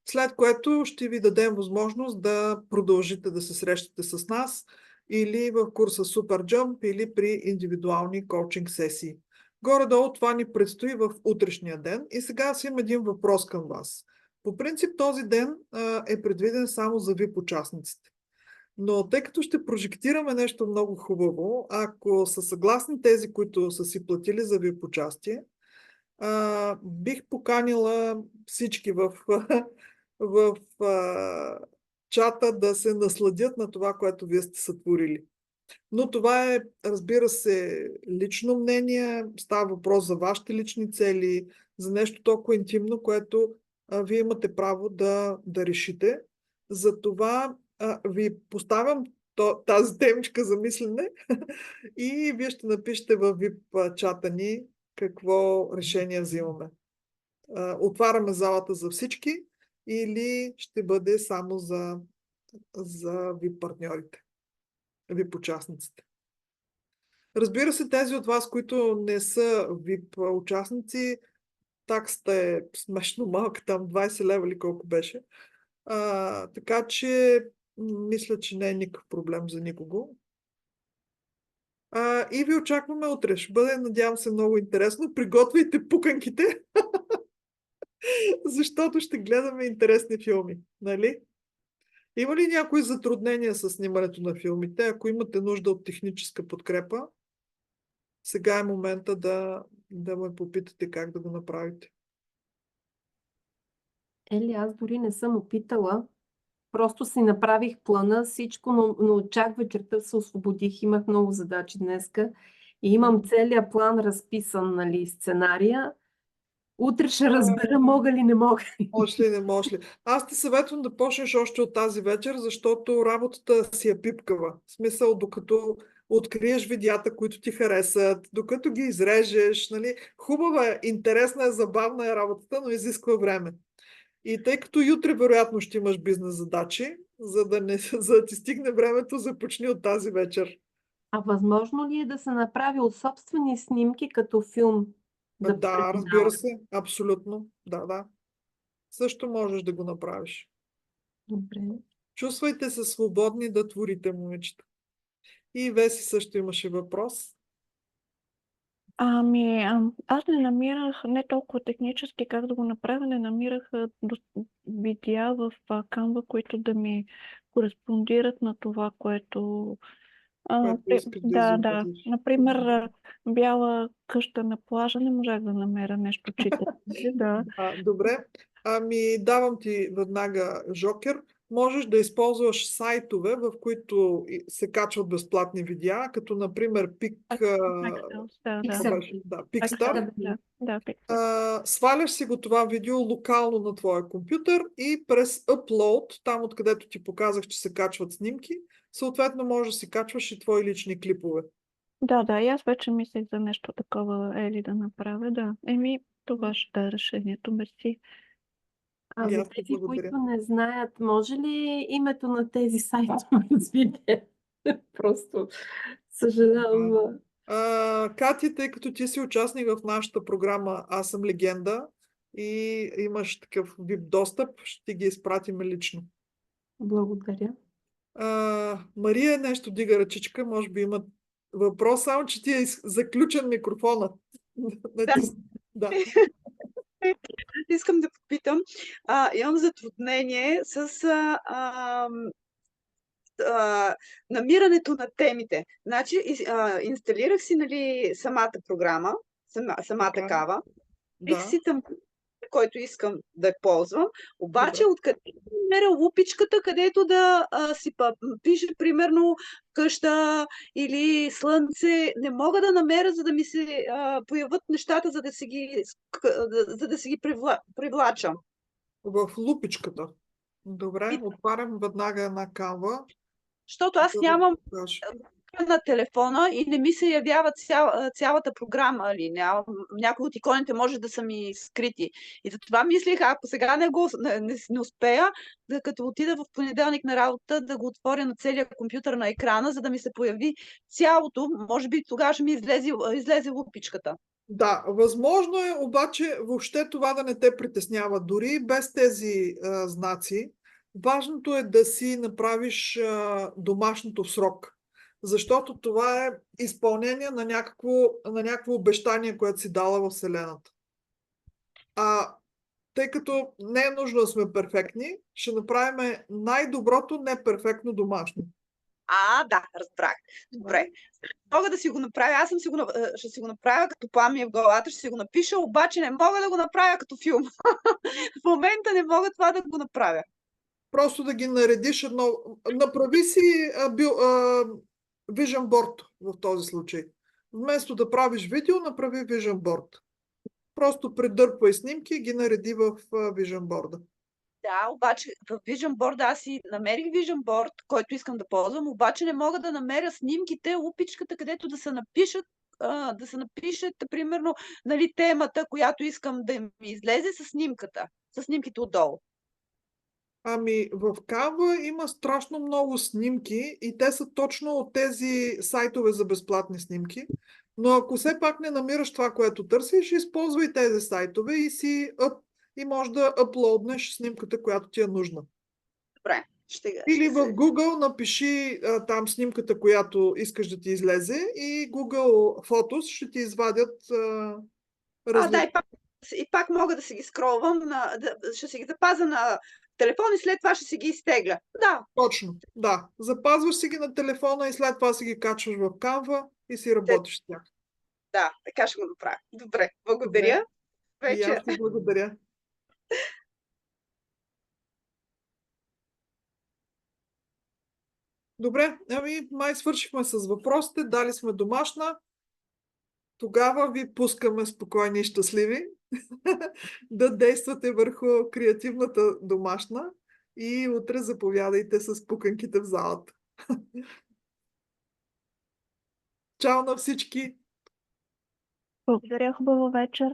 След което ще ви дадем възможност да продължите да се срещате с нас или в курса Super Jump, или при индивидуални коучинг сесии. Горе-долу това ни предстои в утрешния ден. И сега аз имам един въпрос към вас. По принцип този ден е предвиден само за VIP участниците. Но тъй като ще прожектираме нещо много хубаво, ако са съгласни тези, които са си платили за VIP участие, бих поканила всички в в чата да се насладят на това, което вие сте сътворили. Но това е, разбира се, лично мнение, става въпрос за вашите лични цели, за нещо толкова интимно, което вие имате право да решите. Затова ви поставям тази темичка за мислене и вие ще напишете във VIP чата ни какво решение взимаме. Отваряме залата за всички или ще бъде само за VIP партньорите, VIP участниците. Разбира се, тези от вас, които не са VIP участници, таксата е смешно малка, там 20 лева или колко беше. Така че мисля, че не е никакъв проблем за никого. И ви очакваме утре. Ще бъде, надявам се, много интересно. Приготвяйте пуканките, защото ще гледаме интересни филми. Нали? Има ли някои затруднения с снимането на филмите? Ако имате нужда от техническа подкрепа, сега е момента да ме попитате как да го направите. Ели, аз дори не съм опитала. Просто си направих плана, всичко, но чак вечерта се освободих. Имах много задачи днеска и имам целият план разписан, нали, сценария. Утре ще разбера мога ли, не мога ли. Може ли, не може ли? Аз ти съветвам да почнеш още от тази вечер, защото работата си е пипкава. В смисъл, докато откриеш видеята, които ти харесат, докато ги изрежеш, нали? Хубава е, интересна е, забавна е работата, но изисква време. И тъй като и утре вероятно ще имаш бизнес задачи, за да ти стигне времето, започни от тази вечер. А възможно ли е да се направи от собствени снимки като филм? Да, преминава? разбира се, абсолютно. Да. Също можеш да го направиш. Добре. Чувствайте се свободни да творите, момичета. И Веси също имаше въпрос. Аз не намирах, не толкова технически как да го направя, не намирах видеа в Canva, които да ми кореспондират на това, което... Което искаш да да. изобразиш. Например, бяла къща на плажа, не можах да намеря нещо читаво. Да. Добре. Давам ти веднага жокер. Можеш да използваш сайтове, в които се качват безплатни видеа, като например Pixstar. Сваляш си го това видео локално на твоя компютър и през Upload, там откъдето ти показах, че се качват снимки, съответно можеш да си качваш и твои лични клипове. Да, и аз вече мислех за нещо такова, Ели, да направя, да. Това ще е решението, мерси. А за тези, които не знаят, може ли името на тези сайтове да видя? Просто съжалявам. Кати, тъй като ти си участник в нашата програма Аз съм легенда и имаш такъв VIP достъп, ще ти ги изпратим лично. Благодаря. Мария нещо дига ръчичка, може би има въпрос, само че ти е заключен микрофона. Да. Искам да попитам. Имам затруднение с намирането на темите. Значи, инсталирах си, нали, самата програма, сама такава. Бих си там, който искам да ползвам. Обаче, откъде намеря лупичката, където да си пише, примерно, къща или слънце. Не мога да намеря, за да ми се появят нещата, за да си ги привлачам. В лупичката. Добре, отварям веднага една Canva. Защото аз нямам на телефона и не ми се явява цялата програма. Някои от иконите може да са ми скрити. И затова мислих, ако сега не успея, като отида в понеделник на работа, да го отворя на целия компютър на екрана, за да ми се появи цялото. Може би тогава ще ми излезе лупичката. Да, възможно е, обаче въобще това да не те притеснява. Дори без тези знаци, важното е да си направиш домашното в срок. Защото това е изпълнение на някакво обещание, което си дала в Вселената. Тъй като не е нужно да сме перфектни, ще направим най-доброто неперфектно домашно. Да, разбрах. Добре. Мога да си го направя, аз съм ще си го направя като план ми е в главата, ще си го напиша, обаче не мога да го направя като филм. В момента не мога това да го направя. Просто да ги наредиш едно. Направи си Vision Board в този случай. Вместо да правиш видео, направи Vision Board. Просто придърпвай снимки и ги нареди в Vision Board. Да, обаче в Vision Board аз си намерих Vision Board, който искам да ползвам, обаче не мога да намеря снимките, лупичката, където да се напишат, примерно, нали, темата, която искам да ми излезе с снимката, с снимките отдолу. Ами в Canva има страшно много снимки и те са точно от тези сайтове за безплатни снимки. Но ако все пак не намираш това, което търсиш, използвай тези сайтове и можеш да аплоднеш снимката, която ти е нужна. Добре. Или в Google напиши там снимката, която искаш да ти излезе и Google Photos ще ти извадят различни. И пак мога да си ги скролвам, ще си ги запазя на телефон и след това ще си ги изтегля. Да. Точно, да. Запазваш си ги на телефона и след това си ги качваш в Canva и си работиш с тях. Да, така ще го направя. Добре, благодаря. И аз ти благодаря. Добре, май свършихме с въпросите, дали сме домашна. Тогава ви пускаме спокойни и щастливи да действате върху креативната домашна и утре заповядайте с пуканките в залата. Чао на всички! Благодаря, хубава вечер.